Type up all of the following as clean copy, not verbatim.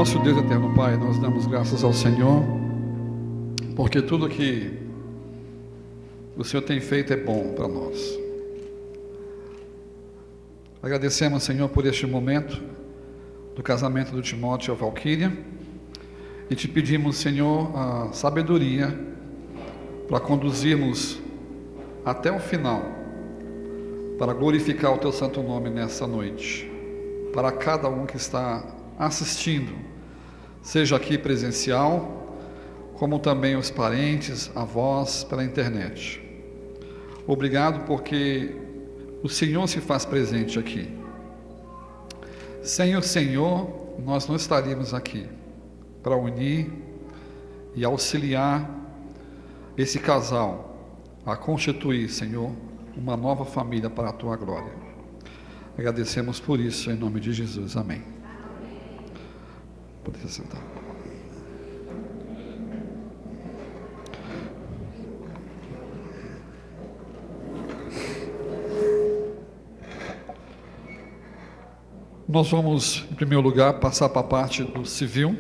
Nosso Deus eterno Pai, nós damos graças ao Senhor, porque tudo que o Senhor tem feito é bom para nós. Agradecemos, Senhor, por este momento do casamento do Timóteo e a Valquíria, e te pedimos, Senhor, a sabedoria para conduzirmos até o final, para glorificar o teu santo nome nessa noite, para cada um que está assistindo, seja aqui presencial, como também os parentes, avós, pela internet. Obrigado porque o Senhor se faz presente aqui. Sem o Senhor, nós não estaríamos aqui para unir e auxiliar esse casal a constituir, Senhor, uma nova família para a tua glória. Agradecemos por isso, em nome de Jesus. Amém. Pode se sentar. Nós vamos, em primeiro lugar, passar para a parte do civil.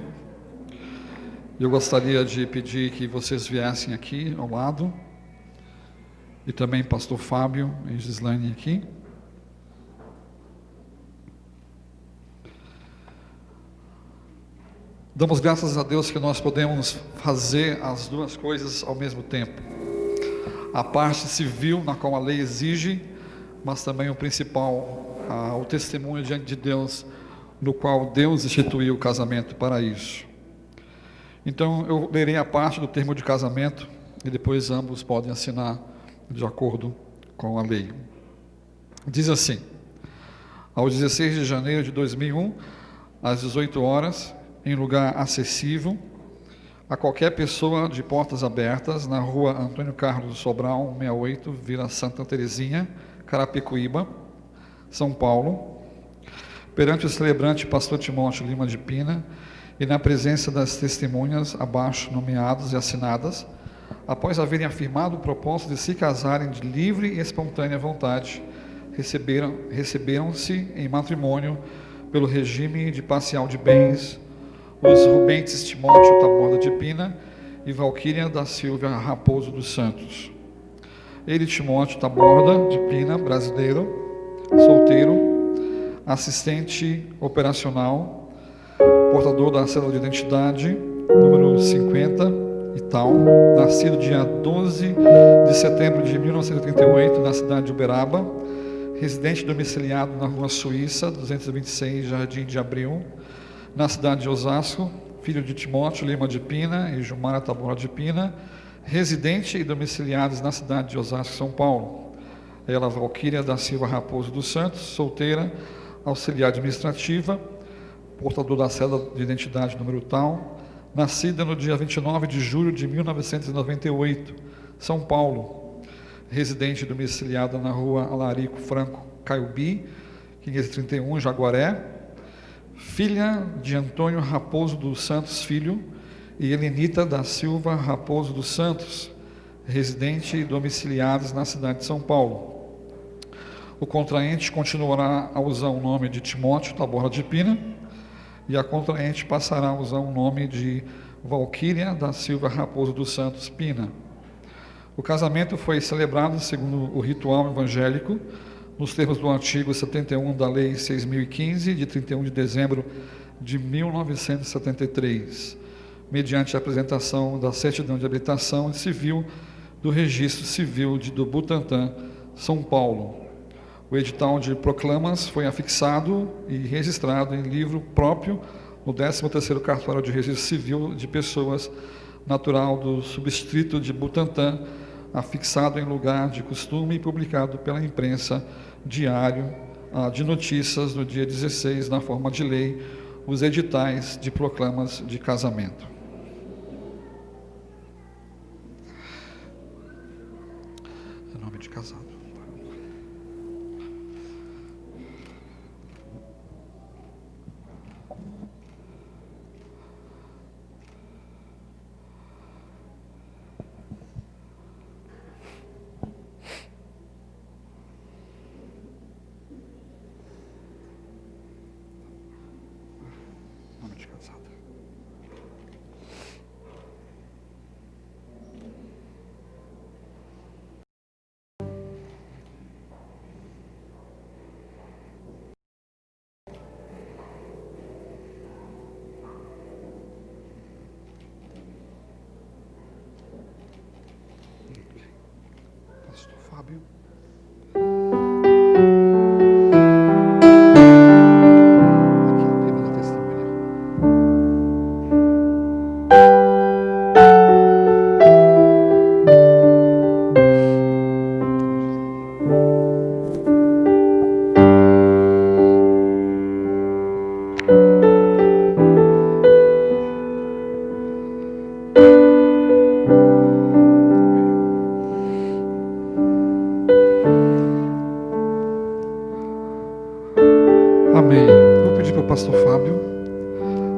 Eu gostaria de pedir que vocês viessem aqui ao lado, e também pastor Fábio e Gislaine aqui. Damos graças a Deus que nós podemos fazer as duas coisas ao mesmo tempo. A parte civil, na qual a lei exige, mas também o principal, o testemunho diante de Deus, no qual Deus instituiu o casamento para isso. Então, eu lerei a parte do termo de casamento, e depois ambos podem assinar de acordo com a lei. Diz assim: ao 16 de janeiro de 2001, às 18 horas, em lugar acessível a qualquer pessoa, de portas abertas, na rua Antônio Carlos Sobral, 68, Vila Santa Terezinha, Carapicuíba, São Paulo, perante o celebrante pastor Timóteo Lima de Pina, e na presença das testemunhas abaixo nomeadas e assinadas, após haverem afirmado o propósito de se casarem de livre e espontânea vontade, receberam-se em matrimônio pelo regime de parcial de bens os Rubentes Timóteo Taborda de Pina e Valquíria da Silva Raposo dos Santos. Ele, Timóteo Taborda de Pina, brasileiro, solteiro, assistente operacional, portador da cédula de identidade, número 50 e tal, nascido dia 12 de setembro de 1938, na cidade de Uberaba, residente domiciliado na Rua Suíça, 226, Jardim de Abril, na cidade de Osasco, filho de Timóteo Lima de Pina e Gilmara Taborda de Pina, residente e domiciliados na cidade de Osasco, São Paulo. Ela, Valquíria da Silva Raposo dos Santos, solteira, auxiliar administrativa, portador da cédula de identidade número tal, nascida no dia 29 de julho de 1998, São Paulo, residente domiciliada na rua Alarico Franco Caiubi, 531, Jaguaré, filha de Antônio Raposo dos Santos Filho e Helenita da Silva Raposo dos Santos, residente e domiciliados na cidade de São Paulo. O contraente continuará a usar o nome de Timóteo Taborda de Pina, e a contraente passará a usar o nome de Valquíria da Silva Raposo dos Santos Pina. O casamento foi celebrado segundo o ritual evangélico, nos termos do artigo 71 da Lei 6.015, de 31 de dezembro de 1973, mediante a apresentação da certidão de habilitação civil do Registro Civil do Butantã, São Paulo. O edital de proclamas foi afixado e registrado em livro próprio no 13º Cartório de Registro Civil de Pessoas natural do subdistrito de Butantã, afixado em lugar de costume e publicado pela imprensa diário de notícias no dia 16, na forma de lei, os editais de proclamas de casamento. É nome de casado. Nome de casado. Fábio. Aqui, lembra da testemunha. Amém. Vou pedir para o pastor Fábio,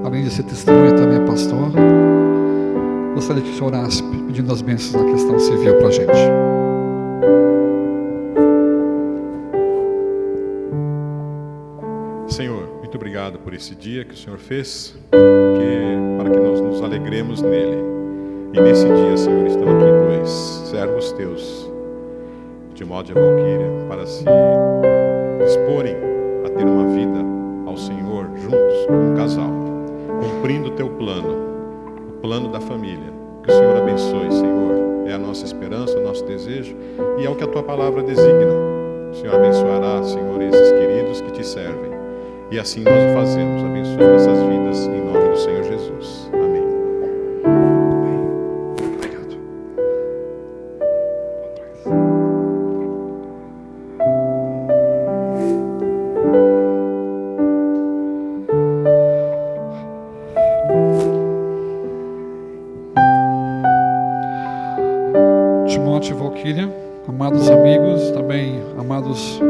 além de ser testemunha, também é pastor. Gostaria que o senhor orasse pedindo as bênçãos na questão civil para a gente. Senhor, muito obrigado por esse dia que o Senhor fez, para que nós nos alegremos nele. E nesse dia, Senhor, estão aqui dois servos teus, Timóteo e Valquíria, para se disporem a ter uma vida ao Senhor juntos, como um casal, cumprindo o teu plano, o plano da família. Que o Senhor abençoe, Senhor. É a nossa esperança, o nosso desejo, e é o que a tua palavra designa. O Senhor abençoará, Senhor, esses queridos que te servem. E assim nós o fazemos, abençoando essas vidas, em nome do Senhor Jesus. Amém. Obrigado. Timóteo e Valquíria, amados amigos, também amados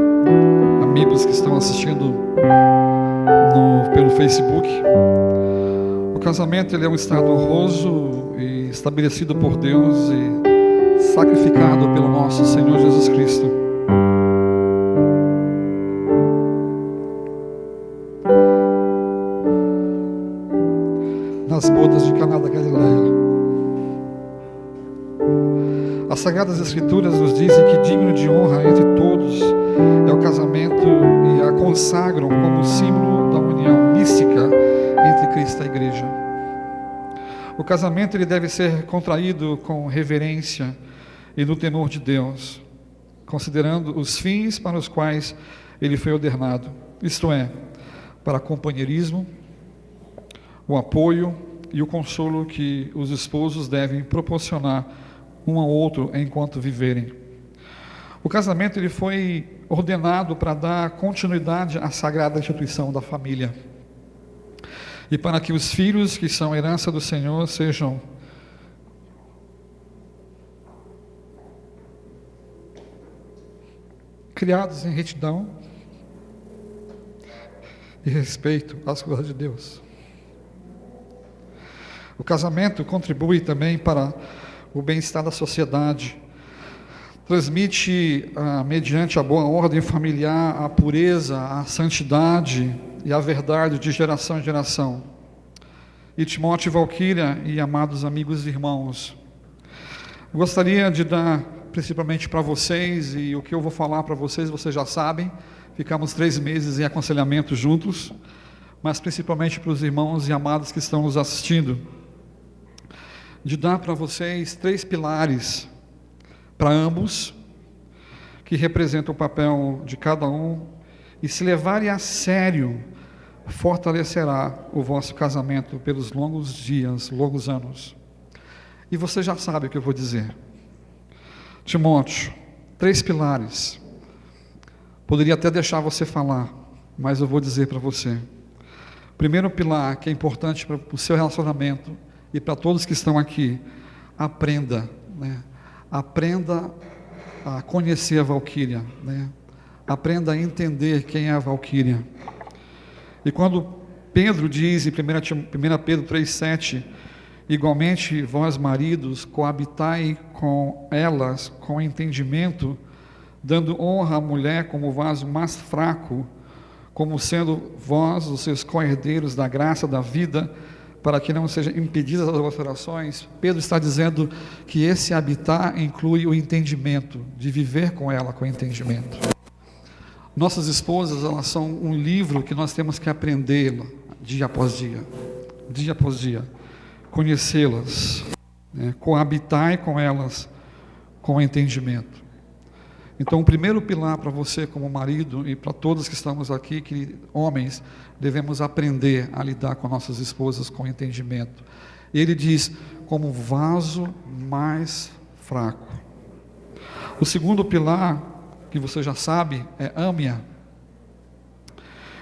amigos que estão assistindo pelo Facebook. O casamento ele é um estado honroso e estabelecido por Deus e sacrificado pelo nosso Senhor Jesus Cristo. Nas bodas de Caná da Galileia. As Sagradas Escrituras nos dizem que digno de honra entre todos é o casamento e a consagram como símbolo da união mística entre Cristo e a Igreja. O casamento ele deve ser contraído com reverência e no temor de Deus, considerando os fins para os quais ele foi ordenado, isto é, para companheirismo, o apoio e o consolo que os esposos devem proporcionar um ao outro enquanto viverem. O casamento ele foi ordenado para dar continuidade à sagrada instituição da família e para que os filhos que são herança do Senhor sejam criados em retidão e respeito às coisas de Deus. O casamento contribui também para o bem-estar da sociedade, transmite, mediante a boa ordem familiar, a pureza, a santidade e a verdade de geração em geração. E Timóteo e Valquíria, e amados amigos e irmãos, gostaria de dar, principalmente para vocês, e o que eu vou falar para vocês, vocês já sabem, ficamos 3 meses em aconselhamento juntos, mas principalmente para os irmãos e amados que estão nos assistindo, de dar para vocês 3 pilares para ambos, que representam o papel de cada um, e se levarem a sério, fortalecerá o vosso casamento pelos longos dias, longos anos. E você já sabe o que eu vou dizer. Timóteo, 3 pilares. Poderia até deixar você falar, mas eu vou dizer para você. Primeiro pilar, que é importante para o seu relacionamento, e para todos que estão aqui, aprenda, né? Aprenda a conhecer a Valquíria, né? Aprenda a entender quem é a Valquíria. E quando Pedro diz em 1 Pedro 3,7, igualmente vós maridos, coabitai com elas com entendimento, dando honra à mulher como vaso mais fraco, como sendo vós os seus co-herdeiros da graça da vida, para que não sejam impedidas as vossas orações. Pedro está dizendo que esse habitar inclui o entendimento, de viver com ela com entendimento. Nossas esposas, elas são um livro que nós temos que aprendê-lo dia após dia, conhecê-las, né? Coabitar com elas com entendimento. Então, o primeiro pilar para você como marido e para todos que estamos aqui, que homens, devemos aprender a lidar com nossas esposas com entendimento. Ele diz, como vaso mais fraco. O segundo pilar, que você já sabe, é ame-a.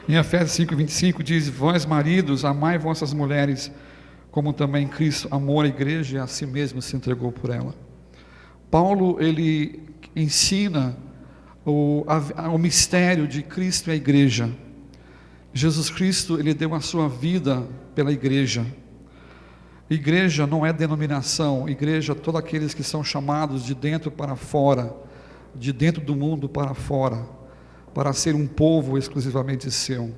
Em Efésios 5:25 diz, vós maridos, amai vossas mulheres, como também Cristo amou a igreja e a si mesmo se entregou por ela. Paulo, ele ensina o mistério de Cristo e a igreja. Jesus Cristo, ele deu a sua vida pela igreja. Igreja não é denominação, igreja, todos aqueles que são chamados de dentro para fora, de dentro do mundo para fora, para ser um povo exclusivamente seu,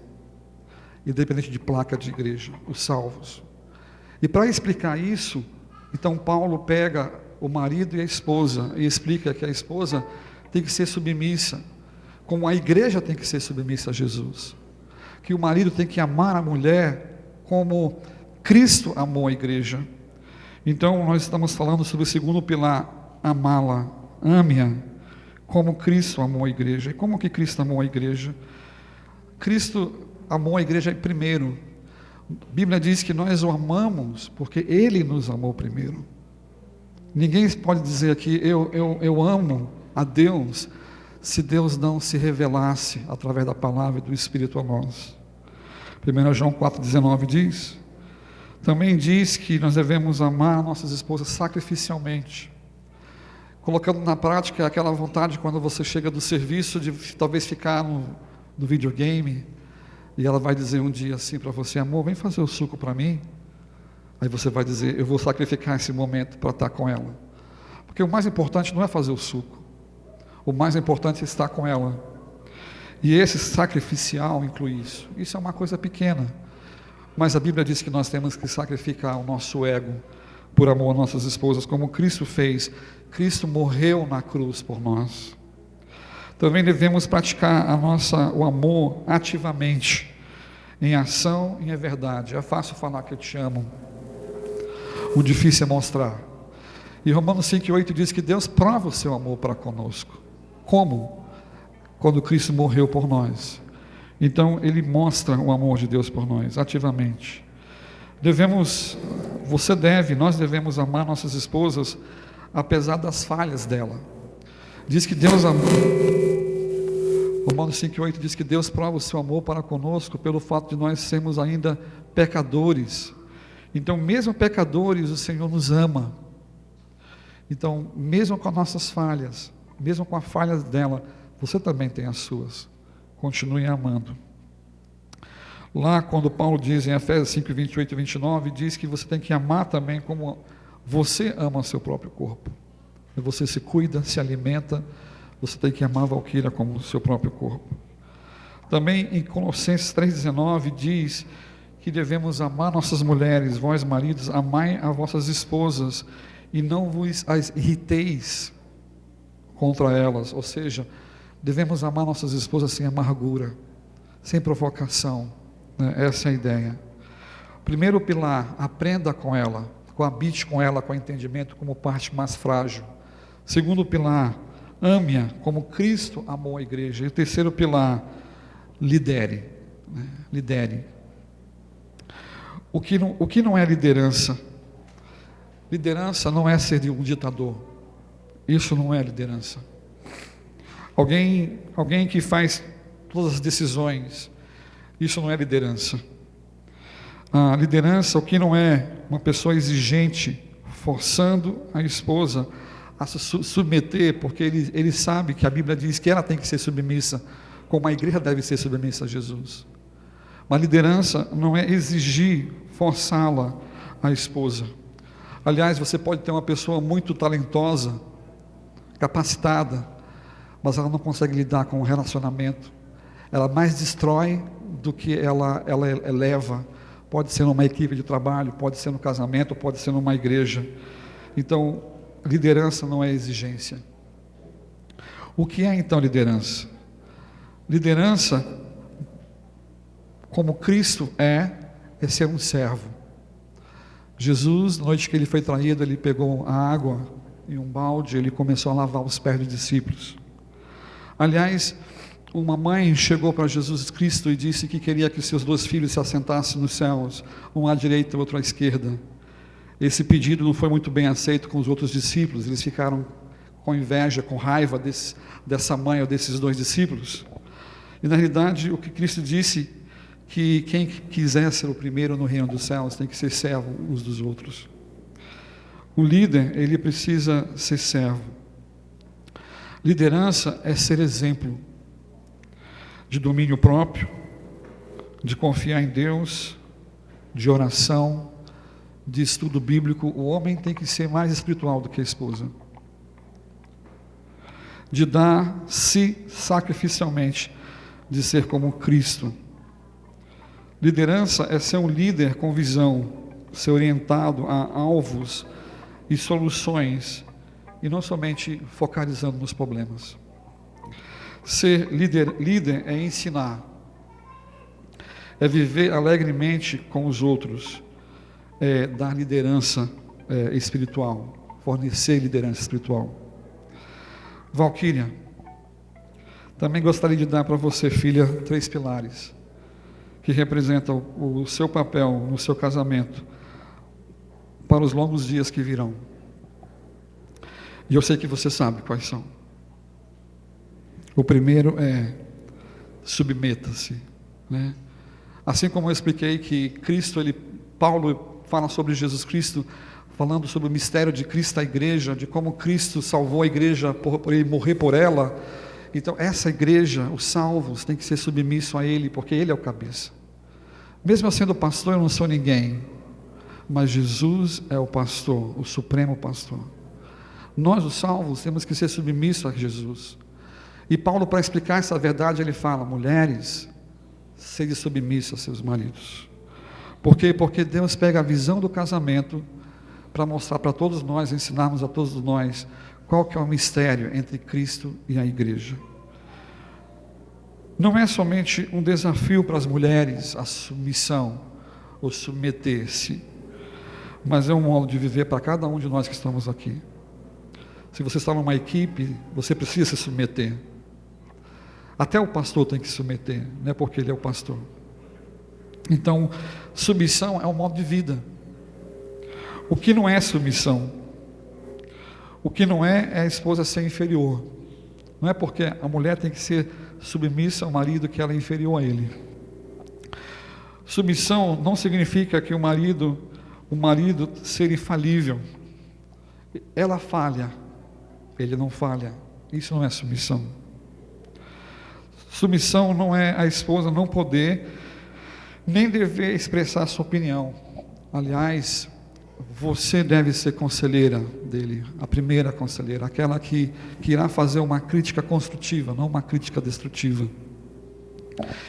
independente de placa de igreja, os salvos. E para explicar isso, então Paulo pega o marido e a esposa e explica que a esposa tem que ser submissa, como a igreja tem que ser submissa a Jesus, que o marido tem que amar a mulher como Cristo amou a igreja. Então nós estamos falando sobre o segundo pilar, amá-la, ame-a, como Cristo amou a igreja. E como que Cristo amou a igreja? Cristo amou a igreja primeiro. A Bíblia diz que nós o amamos porque Ele nos amou primeiro. Ninguém pode dizer aqui, eu amo a Deus, se Deus não se revelasse através da palavra e do Espírito a nós. 1 João 4,19 diz, também diz que nós devemos amar nossas esposas sacrificialmente, colocando na prática aquela vontade quando você chega do serviço de talvez ficar no videogame, e ela vai dizer um dia assim para você, amor, vem fazer o suco para mim. Aí você vai dizer, eu vou sacrificar esse momento para estar com ela, porque o mais importante não é fazer o suco, o mais importante é estar com ela. E esse sacrificial inclui isso. Isso é uma coisa pequena, mas a Bíblia diz que nós temos que sacrificar o nosso ego por amor às nossas esposas, como Cristo fez. Cristo morreu na cruz por nós. Também devemos praticar o amor ativamente, em ação e em verdade. É fácil falar que eu te amo, o difícil é mostrar. E Romanos 5,8 diz que Deus prova o seu amor para conosco. Como? Quando Cristo morreu por nós. Então Ele mostra o amor de Deus por nós, ativamente. Nós devemos amar nossas esposas, apesar das falhas dela. Diz que Deus amou. Romanos 5,8 diz que Deus prova o seu amor para conosco pelo fato de nós sermos ainda pecadores. Então, mesmo pecadores, o Senhor nos ama. Então, mesmo com as nossas falhas, mesmo com as falhas dela, você também tem as suas. Continue amando. Lá, quando Paulo diz em Efésios 5:28 e 29, diz que você tem que amar também como você ama o seu próprio corpo. Você se cuida, se alimenta, você tem que amar a Valquíria como o seu próprio corpo. Também em Colossenses 3,19 diz que devemos amar nossas mulheres, vós maridos, amai as vossas esposas e não vos as irriteis contra elas. Ou seja, devemos amar nossas esposas sem amargura, sem provocação, né? Essa é a ideia. Primeiro pilar, aprenda com ela, coabite com ela com entendimento como parte mais frágil. Segundo pilar, ame-a como Cristo amou a igreja. E o terceiro pilar, lidere, né? Lidere. O que não é liderança? Liderança não é ser um ditador. Isso não é liderança. Alguém que faz todas as decisões. Isso não é liderança. A liderança, o que não é uma pessoa exigente, forçando a esposa a se submeter, porque ele sabe que a Bíblia diz que ela tem que ser submissa, como a igreja deve ser submissa a Jesus. Uma liderança não é exigir, forçá-la a esposa. Aliás, você pode ter uma pessoa muito talentosa, capacitada, mas ela não consegue lidar com o relacionamento. Ela mais destrói do que ela eleva. Pode ser numa equipe de trabalho, pode ser no casamento, pode ser numa igreja. Então, liderança não é exigência. O que é então liderança? Liderança, como Cristo é ser um servo. Jesus, na noite que ele foi traído, ele pegou a água em um balde, ele começou a lavar os pés dos discípulos. Aliás, uma mãe chegou para Jesus Cristo e disse que queria que seus 2 filhos se assentassem nos céus, um à direita e outro à esquerda. Esse pedido não foi muito bem aceito com os outros discípulos, eles ficaram com inveja, com raiva dessa mãe ou desses 2 discípulos. E na realidade, o que Cristo disse, que quem quiser ser o primeiro no reino dos céus tem que ser servo uns dos outros. O líder, ele precisa ser servo. Liderança é ser exemplo de domínio próprio, de confiar em Deus, de oração, de estudo bíblico. O homem tem que ser mais espiritual do que a esposa. De dar-se sacrificialmente, de ser como Cristo. Liderança é ser um líder com visão, ser orientado a alvos e soluções, e não somente focalizando nos problemas. Ser líder é ensinar, é viver alegremente com os outros, é dar liderança espiritual, fornecer liderança espiritual. Valquíria, também gostaria de dar para você, filha, 3 pilares, que representam o seu papel no seu casamento, para os longos dias que virão. E eu sei que você sabe quais são. O primeiro é: submeta-se, né? Assim como eu expliquei que Cristo, Paulo fala sobre Jesus Cristo, falando sobre o mistério de Cristo à igreja, de como Cristo salvou a igreja por ele morrer por ela. Então essa igreja, os salvos, tem que ser submisso a ele, porque ele é o cabeça. Mesmo eu sendo pastor, eu não sou ninguém, mas Jesus é o pastor, o supremo pastor. Nós, os salvos, temos que ser submissos a Jesus. E Paulo, para explicar essa verdade, ele fala: mulheres, sede submissas a seus maridos. Por quê? Porque Deus pega a visão do casamento para mostrar para todos nós, ensinarmos a todos nós qual que é o mistério entre Cristo e a igreja. Não é somente um desafio para as mulheres a submissão, ou submeter-se, mas é um modo de viver para cada um de nós que estamos aqui. Se você está numa equipe, você precisa se submeter. Até o pastor tem que se submeter, não é porque ele é o pastor. Então, submissão é um modo de vida. O que não é submissão? O que não é a esposa ser inferior. Não é porque a mulher tem que ser submissa ao marido que ela é inferior a ele. Submissão não significa que o marido ser infalível. Ela falha, ele não falha. Isso não é submissão. Submissão não é a esposa não poder nem dever expressar sua opinião. Aliás, você deve ser conselheira dele, a primeira conselheira, aquela que irá fazer uma crítica construtiva, não uma crítica destrutiva.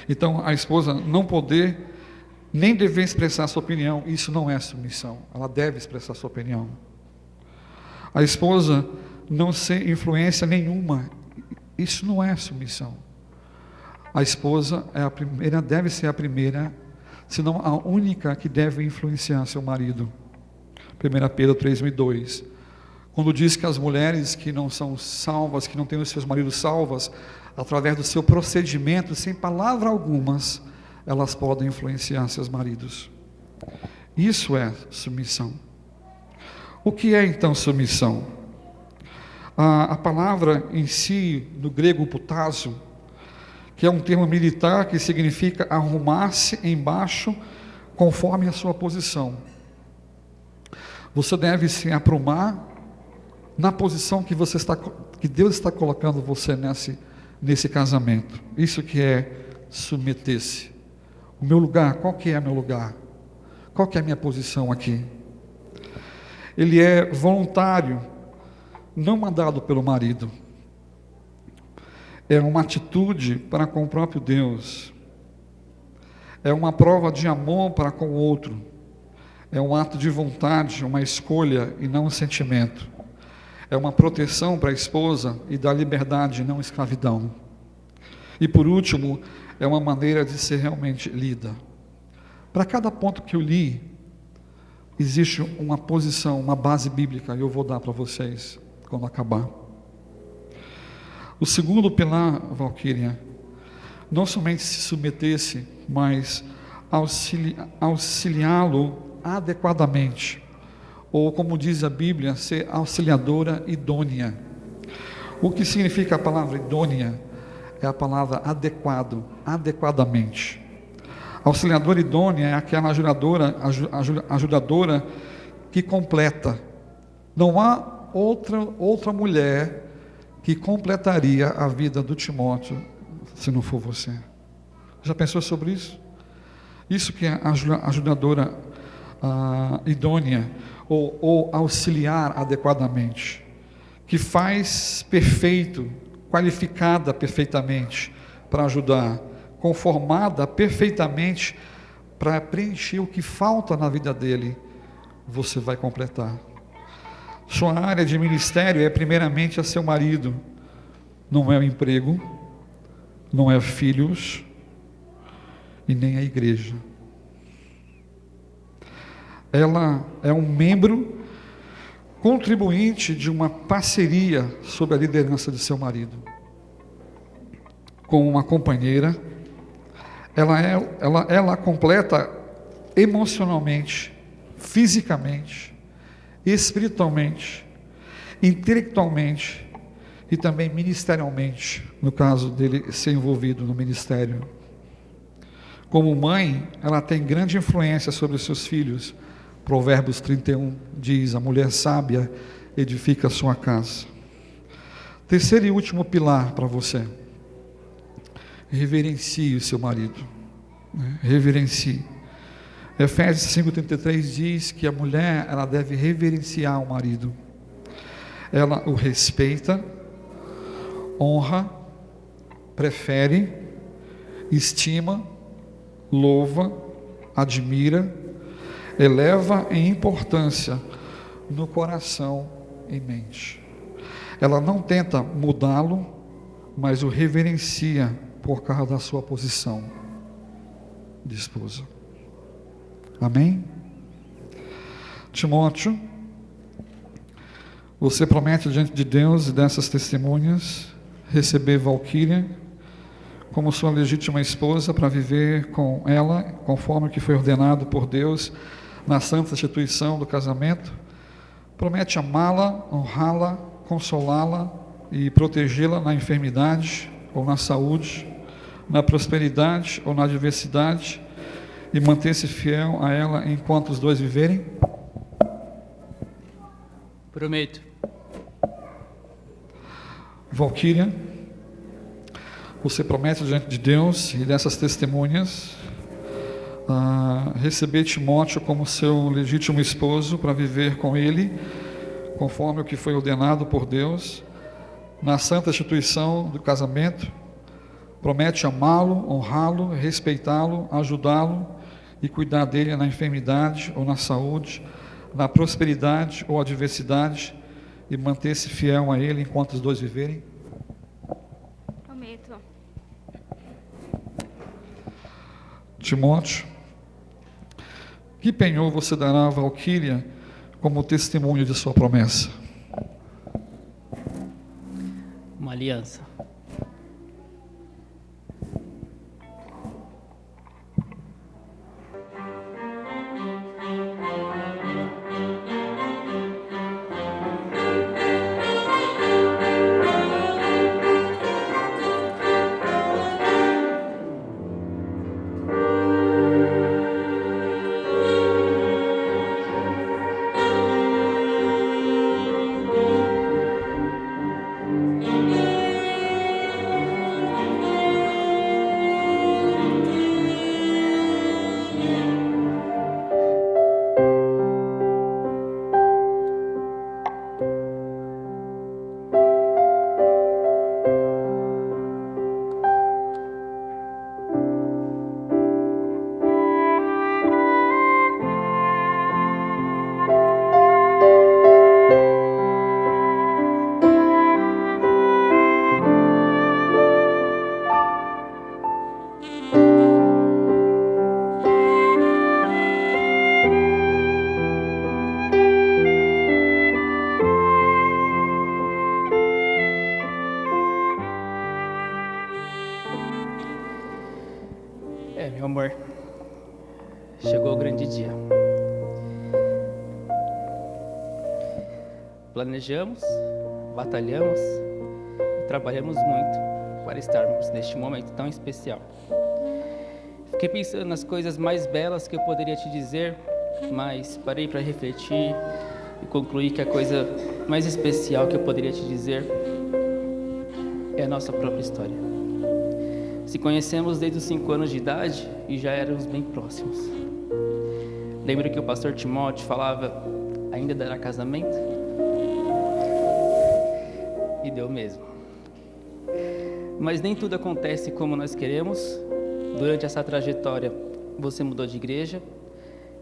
Então, a esposa não poder nem dever expressar sua opinião, isso não é submissão. Ela deve expressar sua opinião. A esposa não ser influência nenhuma, isso não é submissão. A esposa é a primeira, deve ser a primeira, senão a única que deve influenciar seu marido. 1 Pedro 3:2, quando diz que as mulheres que não são salvas, que não têm os seus maridos salvas, através do seu procedimento, sem palavra algumas, elas podem influenciar seus maridos. Isso é submissão. O que é então submissão? A palavra em si, no grego putazo, que é um termo militar que significa arrumar-se embaixo conforme a sua posição. Você deve se aprumar na posição que Deus está colocando você nesse casamento. Isso que é submeter-se. O meu lugar, qual que é meu lugar? Qual que é a minha posição aqui? Ele é voluntário, não mandado pelo marido. É uma atitude para com o próprio Deus. É uma prova de amor para com o outro. É um ato de vontade, uma escolha e não um sentimento. É uma proteção para a esposa e dá liberdade, não escravidão. E por último, é uma maneira de ser realmente lida. Para cada ponto que eu li, existe uma posição, uma base bíblica, e eu vou dar para vocês quando acabar. O segundo pilar, Valquíria, não somente se submetesse, mas auxiliá-lo adequadamente, ou como diz a Bíblia, ser auxiliadora idônea. O que significa a palavra idônea? É a palavra adequado, adequadamente. Auxiliadora idônea é aquela ajudadora que completa. Não há outra mulher que completaria a vida do Timóteo se não for você. Já pensou sobre isso? Isso que é ajudadora idônea ou auxiliar adequadamente, que faz perfeito, qualificada perfeitamente para ajudar, conformada perfeitamente para preencher o que falta na vida dele, você vai completar. Sua área de ministério é primeiramente a seu marido, não é o emprego, não é filhos e nem a igreja. Ela é um membro contribuinte de uma parceria sob a liderança de seu marido. Com uma companheira, ela completa emocionalmente, fisicamente, espiritualmente, intelectualmente e também ministerialmente, no caso dele ser envolvido no ministério. Como mãe, ela tem grande influência sobre os seus filhos. Provérbios 31 diz: a mulher sábia edifica a sua casa. Terceiro e último pilar para você: reverencie o seu marido. Reverencie. Efésios 5,33 diz que a mulher, ela deve reverenciar o marido. Ela o respeita, honra, prefere, estima, louva, admira, eleva em importância no coração e mente. Ela não tenta mudá-lo, mas o reverencia por causa da sua posição de esposa. Amém? Timóteo, você promete diante de Deus e dessas testemunhas receber Valquíria como sua legítima esposa para viver com ela conforme o que foi ordenado por Deus na santa instituição do casamento. Promete amá-la, honrá-la, consolá-la e protegê-la na enfermidade ou na saúde, na prosperidade ou na adversidade, e manter-se fiel a ela enquanto os dois viverem? Prometo. Valquíria, você promete diante de Deus e dessas testemunhas receber Timóteo como seu legítimo esposo para viver com ele conforme o que foi ordenado por Deus na santa instituição do casamento. Promete amá-lo, honrá-lo, respeitá-lo, ajudá-lo e cuidar dele na enfermidade ou na saúde, na prosperidade ou adversidade, e manter-se fiel a ele enquanto os dois viverem? Prometo. Timóteo, que penhor você dará a Valquíria como testemunho de sua promessa? Uma aliança. Amor, chegou o grande dia. Planejamos, batalhamos e trabalhamos muito para estarmos neste momento tão especial. Fiquei pensando nas coisas mais belas que eu poderia te dizer, mas parei para refletir e concluí que a coisa mais especial que eu poderia te dizer é a nossa própria história. Se conhecemos desde os 5 anos de idade e já éramos bem próximos. Lembro que o pastor Timóteo falava, ainda dará casamento? E deu mesmo. Mas nem tudo acontece como nós queremos. Durante essa trajetória, você mudou de igreja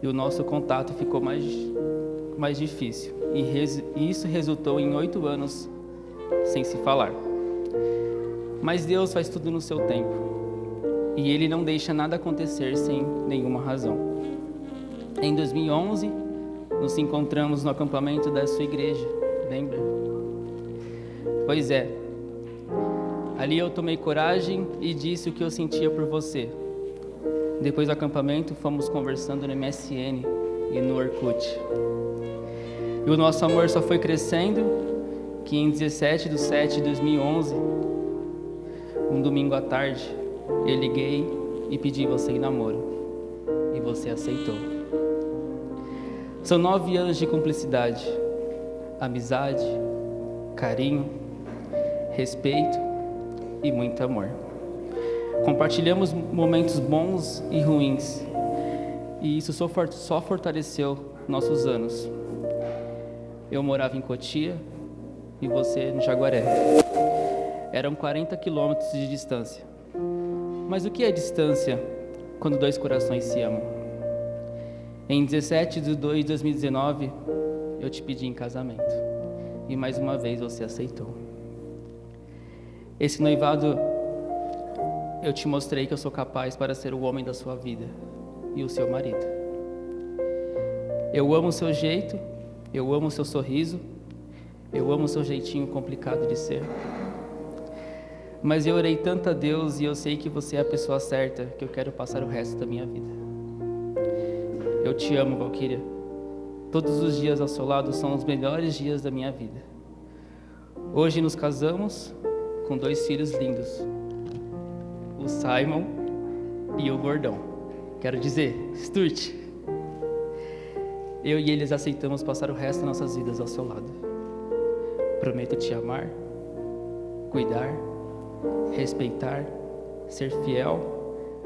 e o nosso contato ficou mais difícil. E isso resultou em 8 anos sem se falar. Mas Deus faz tudo no seu tempo. E Ele não deixa nada acontecer sem nenhuma razão. Em 2011, nos encontramos no acampamento da sua igreja. Lembra? Pois é. Ali eu tomei coragem e disse o que eu sentia por você. Depois do acampamento, fomos conversando no MSN e no Orkut. E o nosso amor só foi crescendo, que em 17/7/2011, um domingo à tarde, eu liguei e pedi você em namoro. E você aceitou. São 9 anos de cumplicidade, amizade, carinho, respeito e muito amor. Compartilhamos momentos bons e ruins, e isso só fortaleceu nossos anos. Eu morava em Cotia e você no Jaguaré. Eram 40 quilômetros de distância. Mas o que é distância quando 2 corações se amam? Em 17/2/2019, eu te pedi em casamento. E mais uma vez você aceitou. Esse noivado, eu te mostrei que eu sou capaz para ser o homem da sua vida e o seu marido. Eu amo o seu jeito, eu amo o seu sorriso, eu amo o seu jeitinho complicado de ser. Mas eu orei tanto a Deus e eu sei que você é a pessoa certa que eu quero passar o resto da minha vida. Eu te amo, Valquíria. Todos os dias ao seu lado são os melhores dias da minha vida. Hoje nos casamos com 2 filhos lindos, o Simon e o Gordão. Quero dizer, Stuart. Eu e eles aceitamos passar o resto das nossas vidas ao seu lado. Prometo te amar, cuidar, respeitar, ser fiel,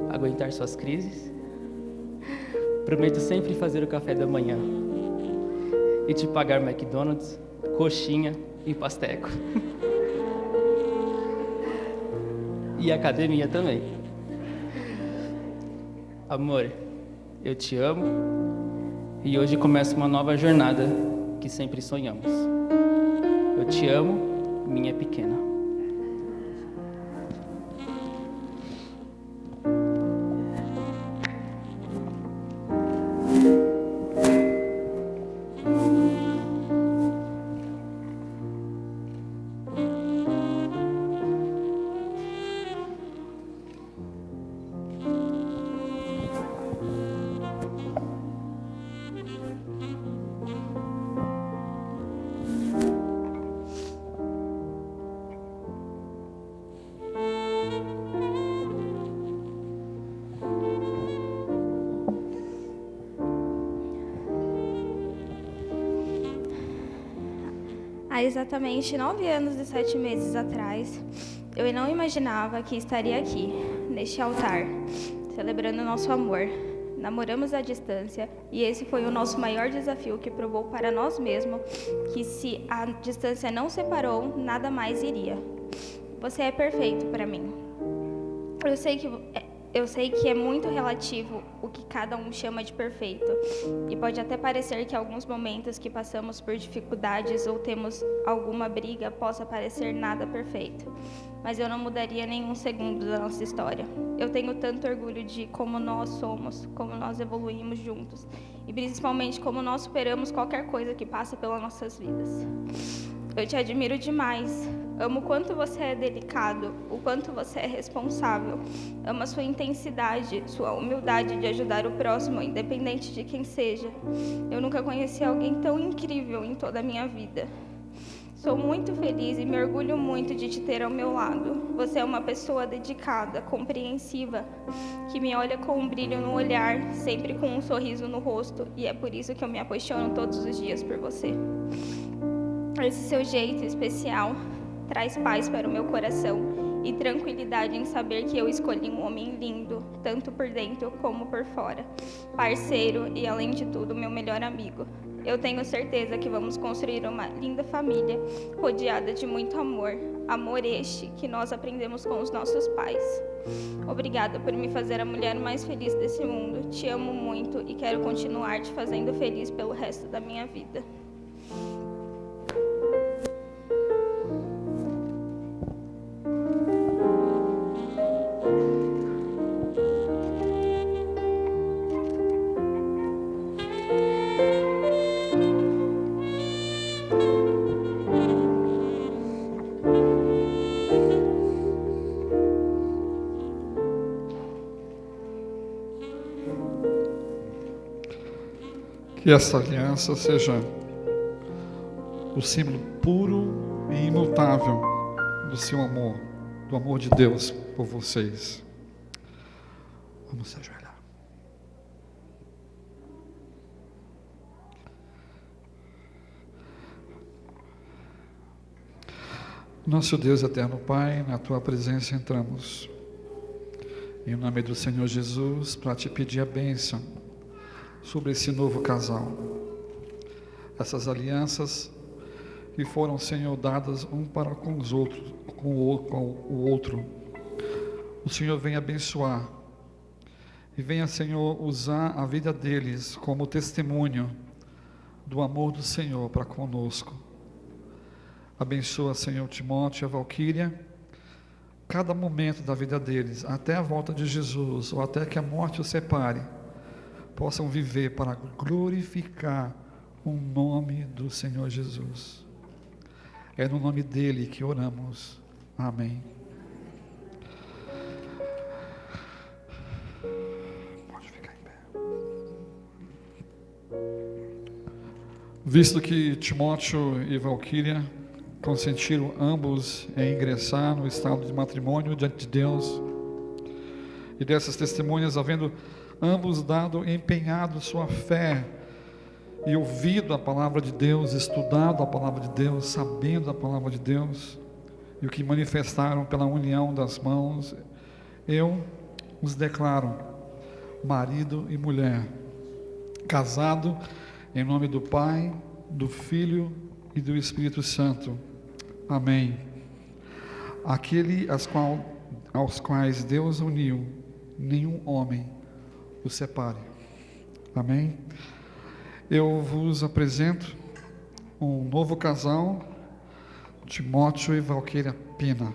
aguentar suas crises. Prometo sempre fazer o café da manhã e te pagar McDonald's, coxinha e pasteco. E academia também. Amor, eu te amo e hoje começa uma nova jornada que sempre sonhamos. Eu te amo, minha pequena. Há exatamente 9 anos e 7 meses atrás, eu não imaginava que estaria aqui, neste altar, celebrando nosso amor. Namoramos à distância e esse foi o nosso maior desafio que provou para nós mesmos que se a distância não separou, nada mais iria. Você é perfeito para mim. Eu sei que é muito relativo o que cada um chama de perfeito. E pode até parecer que alguns momentos que passamos por dificuldades ou temos alguma briga possa parecer nada perfeito. Mas eu não mudaria nenhum segundo da nossa história. Eu tenho tanto orgulho de como nós somos, como nós evoluímos juntos. E principalmente como nós superamos qualquer coisa que passa pelas nossas vidas. Eu te admiro demais Amo o quanto você é delicado, o quanto você é responsável. Amo a sua intensidade, sua humildade de ajudar o próximo, independente de quem seja. Eu nunca conheci alguém tão incrível em toda a minha vida. Sou muito feliz e me orgulho muito de te ter ao meu lado. Você é uma pessoa dedicada, compreensiva, que me olha com um brilho no olhar, sempre com um sorriso no rosto, e é por isso que eu me apaixono todos os dias por você. Esse seu jeito especial traz paz para o meu coração e tranquilidade em saber que eu escolhi um homem lindo, tanto por dentro como por fora, parceiro e, além de tudo, meu melhor amigo. Eu tenho certeza que vamos construir uma linda família, rodeada de muito amor. Amor este que nós aprendemos com os nossos pais. Obrigada por me fazer a mulher mais feliz desse mundo. Te amo muito e quero continuar te fazendo feliz pelo resto da minha vida. Que essa aliança seja o símbolo puro e imutável do seu amor, do amor de Deus por vocês. Vamos se ajoelhar. Nosso Deus eterno Pai, na tua presença entramos, em nome do Senhor Jesus, para te pedir a bênção sobre esse novo casal. Essas alianças que foram, Senhor, dadas um para com os outros, com o outro. O Senhor venha abençoar e venha, Senhor, usar a vida deles como testemunho do amor do Senhor para conosco. Abençoa, Senhor, Timóteo e a Valquíria, cada momento da vida deles, até a volta de Jesus, ou até que a morte os separe, possam viver para glorificar o nome do Senhor Jesus. É no nome dele que oramos. Amém. Pode ficar em pé. Visto que Timóteo e Valquíria consentiram ambos em ingressar no estado de matrimônio diante de Deus, e dessas testemunhas, havendo ambos dado, empenhado sua fé e ouvido a palavra de Deus, estudado a palavra de Deus, sabendo a palavra de Deus, e o que manifestaram pela união das mãos, eu os declaro marido e mulher, casado em nome do Pai, do Filho e do Espírito Santo. Amém. Aquele aos quais Deus uniu, nenhum homem o separe. Amém? Eu vos apresento um novo casal, Timóteo e Valquíria Pina.